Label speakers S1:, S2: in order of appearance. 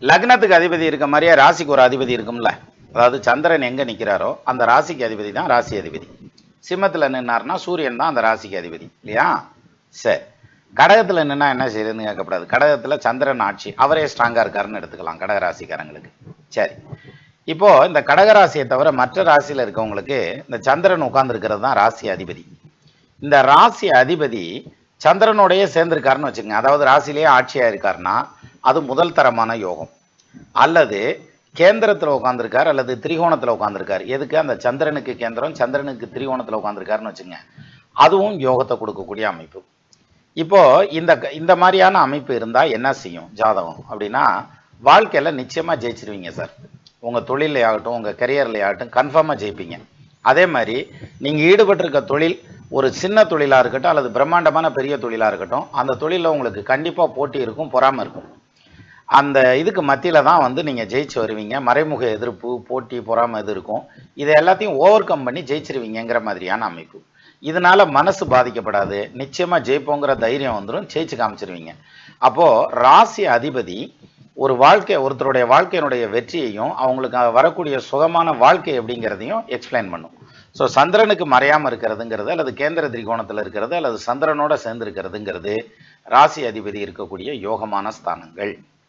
S1: லக்னத்துக்கு அதிபதி இருக்க மாதிரியே ராசிக்கு ஒரு அதிபதி இருக்கும்ல. அதாவது சந்திரன் எங்க நிற்கிறாரோ அந்த ராசிக்கு அதிபதி தான் ராசி அதிபதி. சிம்மத்தில் நின்னார்னா சூரியன் தான் அந்த ராசிக்கு அதிபதி இல்லையா? சரி, கடகத்தில் நின்னா என்ன செய்யுதுன்னு கேட்கப்படாது. கடகத்தில் சந்திரன் ஆட்சி, அவரே ஸ்ட்ராங்காக இருக்காருன்னு எடுத்துக்கலாம் கடக ராசிக்காரங்களுக்கு. சரி, இப்போ இந்த கடகராசியை தவிர மற்ற ராசியில் இருக்கவங்களுக்கு இந்த சந்திரன் உட்கார்ந்துருக்கிறது தான் ராசி அதிபதி. இந்த ராசி அதிபதி சந்திரனோடையே சேர்ந்திருக்காருன்னு வச்சுக்கோங்க. அதாவது ராசிலேயே ஆட்சியாக இருக்காருன்னா அது முதல் தரமான யோகம். அல்லது கேந்திரத்தில் உட்காந்துருக்கார் அல்லது திரிகோணத்தில் உட்காந்துருக்கார். எதுக்கு? அந்த சந்திரனுக்கு கேந்திரம், சந்திரனுக்கு திரிகோணத்தில் உட்காந்துருக்காருன்னு வச்சுங்க, அதுவும் யோகத்தை கொடுக்கக்கூடிய அமைப்பு. இப்போ இந்த மாதிரியான அமைப்பு இருந்தால் என்ன செய்யும் ஜாதகம் அப்படின்னா, வாழ்க்கையில் நிச்சயமாக ஜெயிச்சிருவீங்க சார். உங்கள் தொழிலே ஆகட்டும், உங்கள் கரியர்லேயே ஆகட்டும், கன்ஃபார்மாக ஜெயிப்பீங்க. அதே மாதிரி நீங்கள் ஈடுபட்டிருக்க தொழில் ஒரு சின்ன தொழிலாக இருக்கட்டும் அல்லது பிரம்மாண்டமான பெரிய தொழிலாக இருக்கட்டும், அந்த தொழிலில் உங்களுக்கு கண்டிப்பாக போட்டி இருக்கும், பொறாமை இருக்கும். அந்த இதுக்கு மத்தியில் தான் வந்து நீங்கள் ஜெயிச்சு வருவீங்க. மறைமுக எதிர்ப்பு, போட்டி, பொறாமை இது இருக்கும். இதை எல்லாத்தையும் ஓவர் கம் பண்ணி ஜெயிச்சிருவீங்கிற மாதிரியான அமைப்பு. இதனால மனசு பாதிக்கப்படாது, நிச்சயமாக ஜெயிப்போங்கிற தைரியம் வந்துடும், ஜெயிச்சு காமிச்சிருவீங்க. அப்போது ராசி அதிபதி ஒருத்தருடைய வாழ்க்கையினுடைய வெற்றியையும் அவங்களுக்கு வரக்கூடிய சுகமான வாழ்க்கை எப்படிங்கிறதையும் எக்ஸ்பிளைன் பண்ணும். ஸோ சந்திரனுக்கு மறையாமல் இருக்கிறதுங்கிறது அல்லது கேந்திர திரிகோணத்தில் இருக்கிறது அல்லது சந்திரனோட சேர்ந்து இருக்கிறதுங்கிறது ராசி அதிபதி இருக்கக்கூடிய யோகமான ஸ்தானங்கள்.